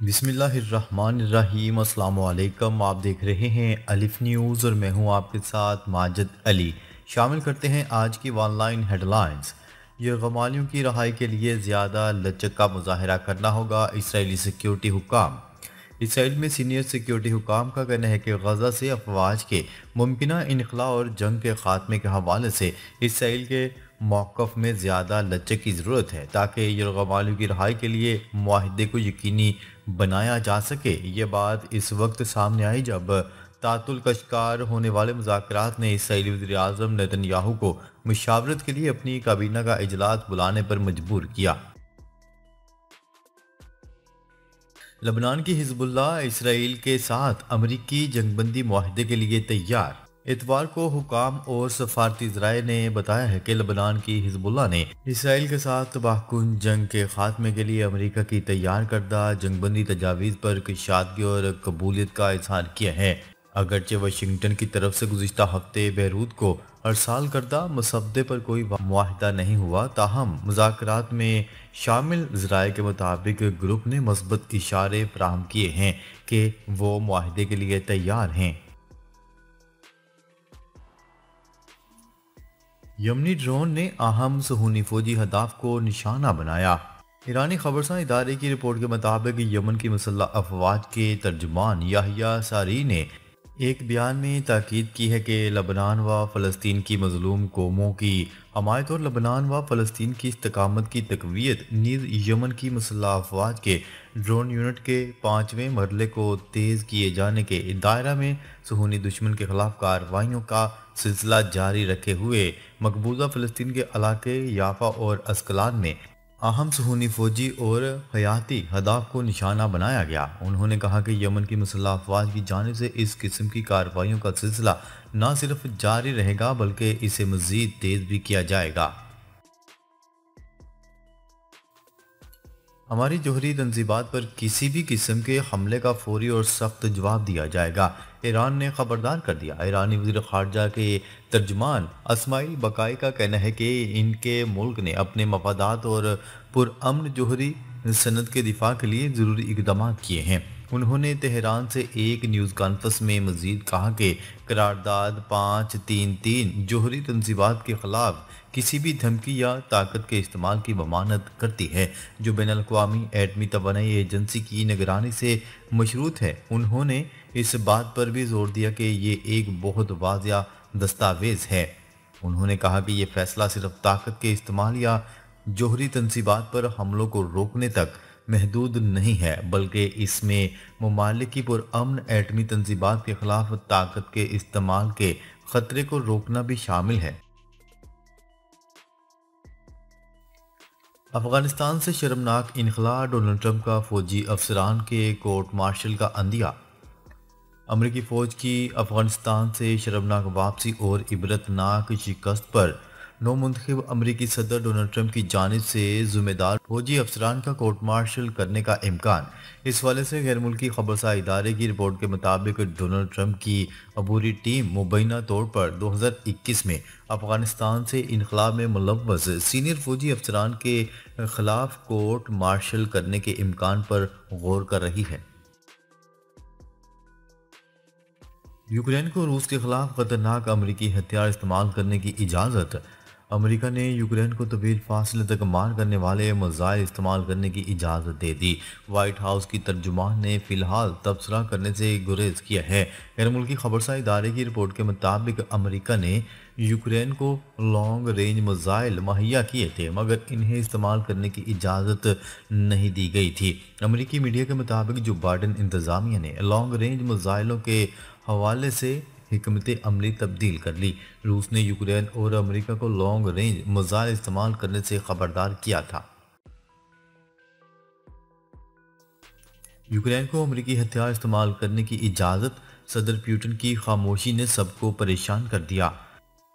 بسم اللہ الرحمن الرحیم۔ السلام علیکم، آپ دیکھ رہے ہیں الف نیوز اور میں ہوں آپ کے ساتھ ماجد علی۔ شامل کرتے ہیں آج کی آن لائن ہیڈ لائنز۔ یرغمالیوں کی رہائی کے لیے زیادہ لچک کا مظاہرہ کرنا ہوگا، اسرائیلی سیکیورٹی حکام۔ اسرائیل میں سینئر سیکیورٹی حکام کا کہنا ہے کہ غزہ سے افواج کے ممکنہ انخلاء اور جنگ کے خاتمے کے حوالے سے اسرائیل کے موقف میں زیادہ لچک کی ضرورت ہے تاکہ یرغمالیوں کی رہائی کے لیے معاہدے کو یقینی بنایا جا سکے۔ یہ بات اس وقت سامنے آئی جب تعطل کا شکار ہونے والے مذاکرات نے اسرائیلی وزیر اعظم نیتن یاہو کو مشاورت کے لیے اپنی کابینہ کا اجلاس بلانے پر مجبور کیا۔ لبنان کی حزب اللہ اسرائیل کے ساتھ امریکی جنگ بندی معاہدے کے لیے تیار۔ اتوار کو حکام اور سفارتی ذرائع نے بتایا ہے کہ لبنان کی حزب اللہ نے اسرائیل کے ساتھ تباہ کن جنگ کے خاتمے کے لیے امریکہ کی تیار کردہ جنگ بندی تجاویز پر کشادگی اور قبولیت کا اظہار کیا ہے۔ اگرچہ واشنگٹن کی طرف سے گزشتہ ہفتے بیروت کو ارسال کردہ مسودے پر کوئی معاہدہ نہیں ہوا، تاہم مذاکرات میں شامل ذرائع کے مطابق گروپ نے مثبت اشارے فراہم کیے ہیں کہ وہ معاہدے کے لیے تیار ہیں۔ یمنی ڈرون نے اہم صہیونی فوجی اہداف کو نشانہ بنایا۔ ایرانی خبرساں ادارے کی رپورٹ کے مطابق یمن کی مسلح افواج کے ترجمان یحییٰ ساری نے ایک بیان میں تاکید کی ہے کہ لبنان و فلسطین کی مظلوم قوموں کی حمایت اور لبنان و فلسطین کی استقامت کی تقویت نیز یمن کی مسلح افواج کے ڈرون یونٹ کے 5ویں مرحلے کو تیز کیے جانے کے دائرہ میں صہیونی دشمن کے خلاف کارروائیوں کا سلسلہ جاری رکھے ہوئے مقبوضہ فلسطین کے علاقے یافا اور اسکلان میں اہم صہیونی فوجی اور حیاتی اہداف کو نشانہ بنایا گیا۔ انہوں نے کہا کہ یمن کی مسلح افواج کی جانب سے اس قسم کی کارروائیوں کا سلسلہ نہ صرف جاری رہے گا بلکہ اسے مزید تیز بھی کیا جائے گا۔ ہماری جوہری تنصیبات پر کسی بھی قسم کے حملے کا فوری اور سخت جواب دیا جائے گا، ایران نے خبردار کر دیا۔ ایرانی وزیر خارجہ کے ترجمان اسماعیل بقائی کا کہنا ہے کہ ان کے ملک نے اپنے مفادات اور پرامن جوہری صنعت کے دفاع کے لیے ضروری اقدامات کیے ہیں۔ انہوں نے تہران سے ایک نیوز کانفرنس میں مزید کہا کہ قرارداد 533 جوہری تنصیبات کے خلاف کسی بھی دھمکی یا طاقت کے استعمال کی ضمانت کرتی ہے جو بین الاقوامی ایٹمی توانائی ایجنسی کی نگرانی سے مشروط ہے۔ انہوں نے اس بات پر بھی زور دیا کہ یہ ایک بہت واضح دستاویز ہے۔ انہوں نے کہا کہ یہ فیصلہ صرف طاقت کے استعمال یا جوہری تنصیبات پر حملوں کو روکنے تک محدود نہیں ہے بلکہ اس میں ممالک کی پرامن ایٹمی تنصیبات کے خلاف طاقت کے استعمال کے خطرے کو روکنا بھی شامل ہے۔ افغانستان سے شرمناک انخلاء، ڈونلڈ ٹرمپ کا فوجی افسران کے کورٹ مارشل کا عندیہ۔ امریکی فوج کی افغانستان سے شرمناک واپسی اور عبرتناک شکست پر نو منتخب امریکی صدر ڈونلڈ ٹرمپ کی جانب سے ذمہ دار فوجی افسران کا کورٹ مارشل کرنے کا امکان۔ اس حوالے سے غیر ملکی خبرساں ادارے کی رپورٹ کے مطابق ڈونلڈ ٹرمپ کی عبوری ٹیم مبینہ طور پر 2021 میں افغانستان سے انخلاء میں ملوث سینئر فوجی افسران کے خلاف کورٹ مارشل کرنے کے امکان پر غور کر رہی ہے۔ یوکرین کو روس کے خلاف خطرناک امریکی ہتھیار استعمال کرنے کی اجازت۔ امریکہ نے یوکرین کو طویل فاصلے تک مار کرنے والے میزائل استعمال کرنے کی اجازت دے دی۔ وائٹ ہاؤس کی ترجمان نے فی الحال تبصرہ کرنے سے گریز کیا ہے۔ غیر ملکی خبرساں ادارے کی رپورٹ کے مطابق امریکہ نے یوکرین کو لانگ رینج میزائل مہیا کیے تھے مگر انہیں استعمال کرنے کی اجازت نہیں دی گئی تھی۔ امریکی میڈیا کے مطابق جو بائیڈن انتظامیہ نے لانگ رینج میزائلوں کے حوالے سے حکمت عملی تبدیل کر لی۔ روس نے یوکرین اور امریکہ کو لانگ رینج میزائل استعمال کرنے سے خبردار کیا تھا۔ یوکرین کو امریکی ہتھیار استعمال کرنے کی اجازت، صدر پیوٹن کی خاموشی نے سب کو پریشان کر دیا۔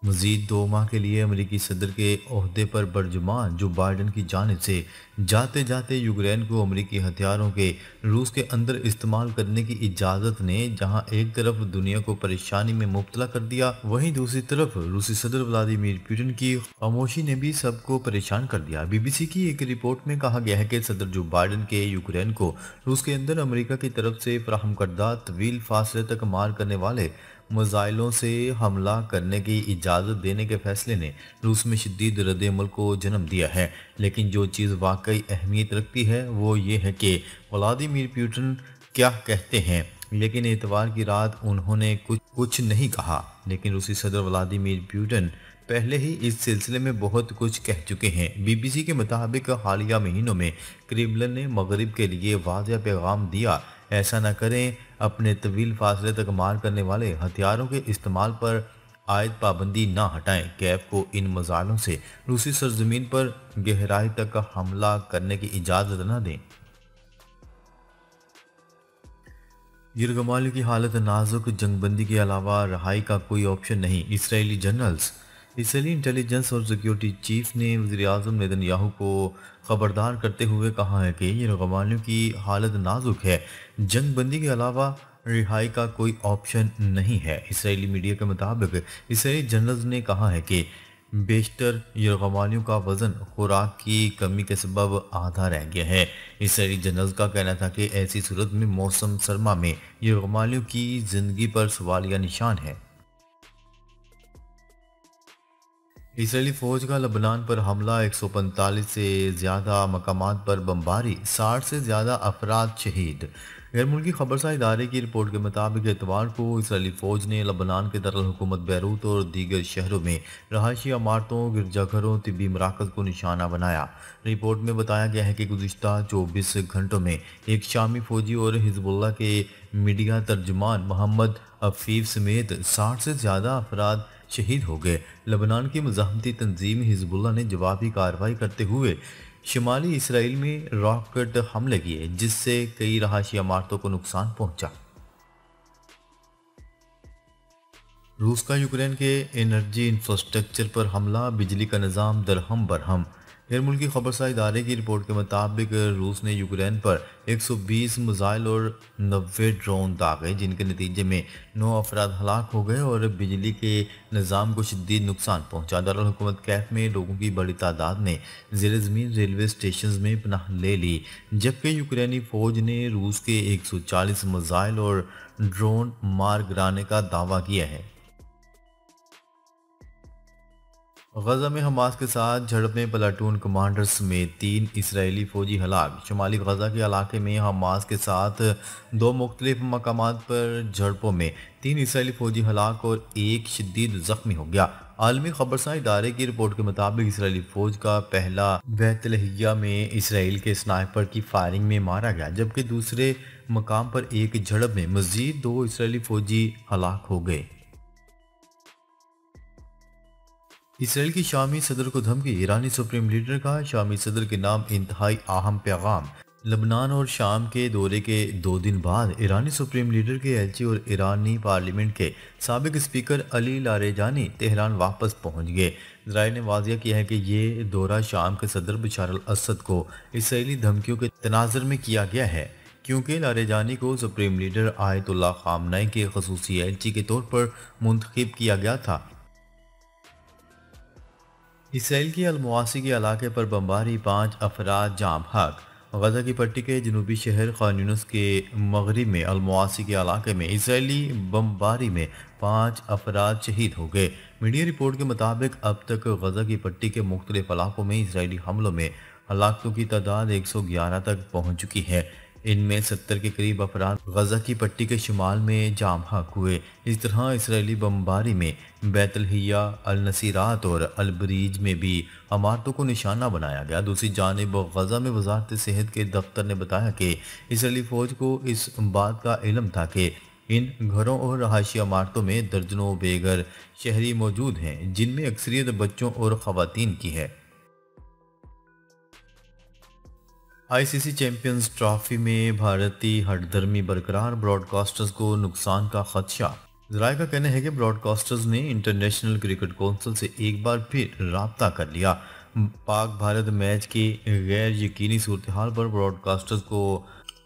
مزید 2 ماہ کے لیے امریکی صدر کے عہدے پر برجمان جو بائیڈن کی جانب سے جاتے جاتے یوکرین کو امریکی ہتھیاروں کے روس کے اندر استعمال کرنے کی اجازت نے جہاں ایک طرف دنیا کو پریشانی میں مبتلا کر دیا، وہیں دوسری طرف روسی صدر ولادیمیر پوٹن کی خاموشی نے بھی سب کو پریشان کر دیا۔ بی بی سی کی ایک رپورٹ میں کہا گیا ہے کہ صدر جو بائیڈن کے یوکرین کو روس کے اندر امریکہ کی طرف سے فراہم کردہ طویل فاصلے تک مار کرنے والے میزائلوں سے حملہ کرنے کی اجازت دینے کے فیصلے نے روس میں شدید رد عمل کو جنم دیا ہے، لیکن جو چیز واقعی اہمیت رکھتی ہے وہ یہ ہے کہ ولادیمیر پوٹن کیا کہتے ہیں۔ لیکن اتوار کی رات انہوں نے کچھ نہیں کہا، لیکن روسی صدر ولادیمیر پوٹن پہلے ہی اس سلسلے میں بہت کچھ کہہ چکے ہیں۔ بی بی سی کے مطابق حالیہ مہینوں میں کریملن نے مغرب کے لیے واضح پیغام دیا، ایسا نہ کریں، اپنے طویل فاصلے تک مار کرنے والے ہتھیاروں کے استعمال پر عائد پابندی نہ ہٹائیں، کیف کو ان میزائلوں سے روسی سرزمین پر گہرائی تک حملہ کرنے کی اجازت نہ دیں۔ یرغمالیوں کی حالت نازک، جنگ بندی کے علاوہ رہائی کا کوئی آپشن نہیں، اسرائیلی جنرلز۔ اسرائیلی انٹیلیجنس اور سیکیورٹی چیف نے وزیر اعظم نیتن یاہو کو خبردار کرتے ہوئے کہا ہے کہ یرغمالیوں کی حالت نازک ہے، جنگ بندی کے علاوہ رہائی کا کوئی آپشن نہیں ہے۔ اسرائیلی میڈیا کے مطابق اسرائیلی جنرلز نے کہا ہے کہ بیشتر یرغمالیوں کا وزن خوراک کی کمی کے سبب آدھا رہ گیا ہے۔ اسرائیلی جنرلز کا کہنا تھا کہ ایسی صورت میں موسم سرما میں یرغمالیوں کی زندگی پر سوالیہ نشان ہے۔ اسرائیلی فوج کا لبنان پر حملہ، 145 سے زیادہ مقامات پر بمباری، 60 سے زیادہ افراد شہید۔ غیر ملکی خبرساز ادارے کی رپورٹ کے مطابق اتوار کو اسرائیلی فوج نے لبنان کے دارالحکومت بیروت اور دیگر شہروں میں رہائشی عمارتوں، گرجا گھروں، طبی مراکز کو نشانہ بنایا۔ رپورٹ میں بتایا گیا ہے کہ گزشتہ 24 گھنٹوں میں ایک شامی فوجی اور حزب اللہ کے میڈیا ترجمان محمد عفیف سمیت 60 سے زیادہ افراد شہید ہو گئے۔ لبنان کی مزاحمتی تنظیم حزب اللہ نے جوابی کارروائی کرتے ہوئے شمالی اسرائیل میں راکٹ حملے کیے، جس سے کئی رہائشی عمارتوں کو نقصان پہنچا۔ روس کا یوکرین کے انرجی انفراسٹرکچر پر حملہ، بجلی کا نظام درہم برہم۔ غیر ملکی خبرساز ادارے کی رپورٹ کے مطابق روس نے یوکرین پر 120 میزائل اور 90 ڈرون داغے، جن کے نتیجے میں 9 افراد ہلاک ہو گئے اور بجلی کے نظام کو شدید نقصان پہنچا۔ دارالحکومت کیف میں لوگوں کی بڑی تعداد نے زیر زمین ریلوے اسٹیشنز میں پناہ لے لی، جبکہ یوکرینی فوج نے روس کے 140 میزائل اور ڈرون مار گرانے کا دعویٰ کیا ہے۔ غزہ میں حماس کے ساتھ جھڑپ میں پلاٹون کمانڈر سمیت 3 اسرائیلی فوجی ہلاک۔ شمالی غزہ کے علاقے میں حماس کے ساتھ 2 مختلف مقامات پر جھڑپوں میں 3 اسرائیلی فوجی ہلاک اور 1 شدید زخمی ہو گیا۔ عالمی خبرساز ادارے کی رپورٹ کے مطابق اسرائیلی فوج کا پہلا بیت لحیہ میں اسرائیل کے سنائپر کی فائرنگ میں مارا گیا، جبکہ دوسرے مقام پر ایک جھڑپ میں مزید 2 اسرائیلی فوجی ہلاک ہو گئے۔ اسرائیل کی شامی صدر کو دھمکی، ایرانی سپریم لیڈر کا شامی صدر کے نام انتہائی اہم پیغام۔ لبنان اور شام کے دورے کے 2 دن بعد ایرانی سپریم لیڈر کے ایلچی اور ایرانی پارلیمنٹ کے سابق اسپیکر علی لاریجانی تہران واپس پہنچ گئے۔ ذرائع نے واضح کیا ہے کہ یہ دورہ شام کے صدر بشار الاسد کو اسرائیلی دھمکیوں کے تناظر میں کیا گیا ہے، کیونکہ لاریجانی کو سپریم لیڈر آیت اللہ خامنئی کے خصوصی ایلچی کے طور پر منتخب کیا گیا تھا۔ اسرائیل کی المواسی کے علاقے پر بمباری، 5 افراد جاں بحق۔ غزہ کی پٹی کے جنوبی شہر خان یونس کے مغرب میں المواسی کے علاقے میں اسرائیلی بمباری میں 5 افراد شہید ہو گئے۔ میڈیا رپورٹ کے مطابق اب تک غزہ کی پٹی کے مختلف علاقوں میں اسرائیلی حملوں میں ہلاکتوں کی تعداد 111 تک پہنچ چکی ہے۔ ان میں 70 کے قریب افراد غزہ کی پٹی کے شمال میں جاں بحق ہوئے۔ اس طرح اسرائیلی بمباری میں بیت لحیہ، النصیرات اور البریج میں بھی عمارتوں کو نشانہ بنایا گیا۔ دوسری جانب غزہ میں وزارت صحت کے دفتر نے بتایا کہ اسرائیلی فوج کو اس بات کا علم تھا کہ ان گھروں اور رہائشی عمارتوں میں درجنوں بے گھر شہری موجود ہیں، جن میں اکثریت بچوں اور خواتین کی ہے۔ آئی سی سی چیمپئنز ٹرافی میں بھارتی ہٹ درمی برقرار، براڈ کاسٹرز کو نقصان کا خدشہ۔ ذرائع کا کہنا ہے کہ براڈ کاسٹرز نے انٹرنیشنل کرکٹ کونسل سے ایک بار پھر رابطہ کر لیا۔ پاک بھارت میچ کی غیر یقینی صورتحال پر براڈ کاسٹرز کو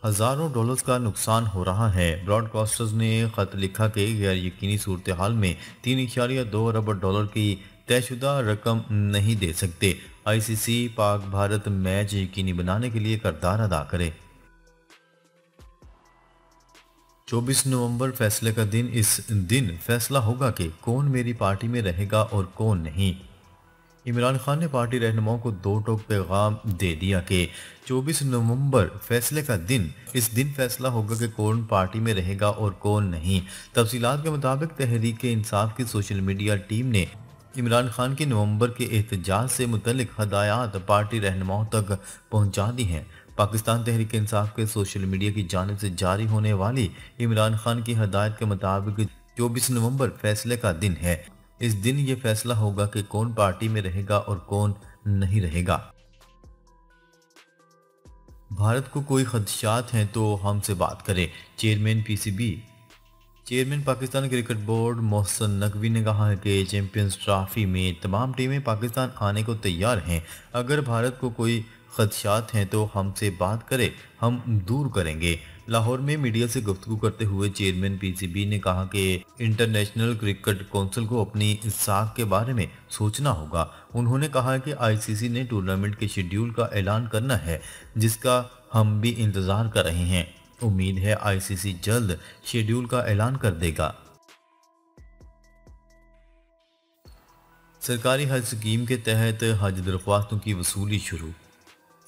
ہزاروں ڈالرز کا نقصان ہو رہا ہے۔ براڈ کاسٹرز نے خط لکھا کہ غیر یقینی صورتحال میں 3.2 ارب ڈالر کی طے شدہ رقم نہیں دے سکتے۔ آئی سی سی پاک بھارت میچ یقینی بنانے کے لیے کردار ادا کرے۔ 24 نومبر فیصلے کا دن۔ اس دن فیصلہ ہوگا کہ کون میری پارٹی میں رہے گا اور کون نہیں۔ عمران خان نے پارٹی رہنماؤں کو دو ٹوک پیغام دے دیا کہ 24 نومبر فیصلے کا دن۔ اس دن فیصلہ ہوگا کہ کون پارٹی میں رہے گا اور کون نہیں۔ تفصیلات کے مطابق تحریک انصاف کی سوشل میڈیا ٹیم نے عمران خان کی نومبر کے احتجاج سے متعلق ہدایات پارٹی رہنماؤں تک پہنچا دی ہیں۔ پاکستان تحریک انصاف کے سوشل میڈیا کی جانب سے جاری ہونے والی عمران خان کی ہدایت کے مطابق 24 نومبر فیصلے کا دن ہے۔ اس دن یہ فیصلہ ہوگا کہ کون پارٹی میں رہے گا اور کون نہیں رہے گا۔ بھارت کو کوئی خدشات ہیں تو ہم سے بات کرے، chairman P C B. Chairman Pakistan cricket board Mohsin Naqvi نے کہا ہے کہ چیمپئنز ٹرافی میں تمام ٹیمیں پاکستان آنے کو تیار ہیں۔ اگر بھارت کو کوئی خدشات ہیں تو ہم سے بات کرے، ہم دور کریں گے۔ لاہور میں میڈیا سے گفتگو کرتے ہوئے چیئرمین پی سی بی نے کہا کہ انٹرنیشنل کرکٹ کونسل کو اپنی ساکھ کے بارے میں سوچنا ہوگا۔ انہوں نے کہا کہ آئی سی سی نے ٹورنامنٹ کے شیڈیول کا اعلان کرنا ہے، جس کا ہم بھی انتظار کر رہے ہیں۔ امید ہے آئی سی سی جلد شیڈیول کا اعلان کر دے گا۔ سرکاری حج اسکیم کے تحت حج درخواستوں کی وصولی شروع۔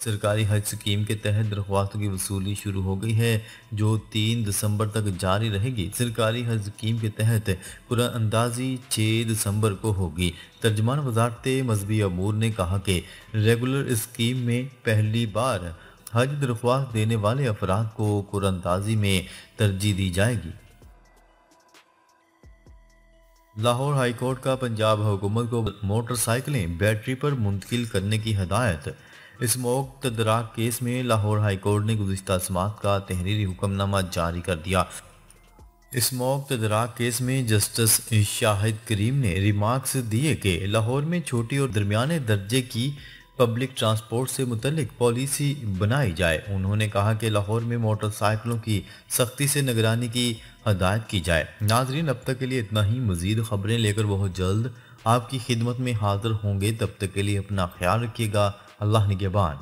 سرکاری حج اسکیم کے تحت درخواستوں کی وصولی شروع ہو گئی ہے، جو 3 دسمبر تک جاری رہے گی۔ سرکاری حج اسکیم کے تحت قرعہ اندازی 6 دسمبر کو ہوگی۔ ترجمان وزارت مذہبی امور نے کہا کہ ریگولر اسکیم میں پہلی بار حج درخواست دینے والے افراد کو قرعہ اندازی میں ترجیح دی جائے گی۔ لاہور ہائی کورٹ کا پنجاب حکومت کو موٹر سائیکلیں بیٹری پر منتقل کرنے کی ہدایت۔ اسموک تدراک کیس میں لاہور ہائی کورٹ نے گزشتہ سماعت کا تحریری حکم نامہ جاری کر دیا۔ اسموک تدراک کیس میں جسٹس شاہد کریم نے ریمارکس دیے کہ لاہور میں چھوٹی اور درمیانے درجے کی پبلک ٹرانسپورٹ سے متعلق پالیسی بنائی جائے۔ انہوں نے کہا کہ لاہور میں موٹر سائیکلوں کی سختی سے نگرانی کی ہدایت کی جائے۔ ناظرین، اب تک کے لیے اتنا ہی۔ مزید خبریں لے کر بہت جلد آپ کی خدمت میں حاضر ہوں گے۔ تب تک کے لیے اپنا خیال رکھیے گا۔ اللہ نگہبان۔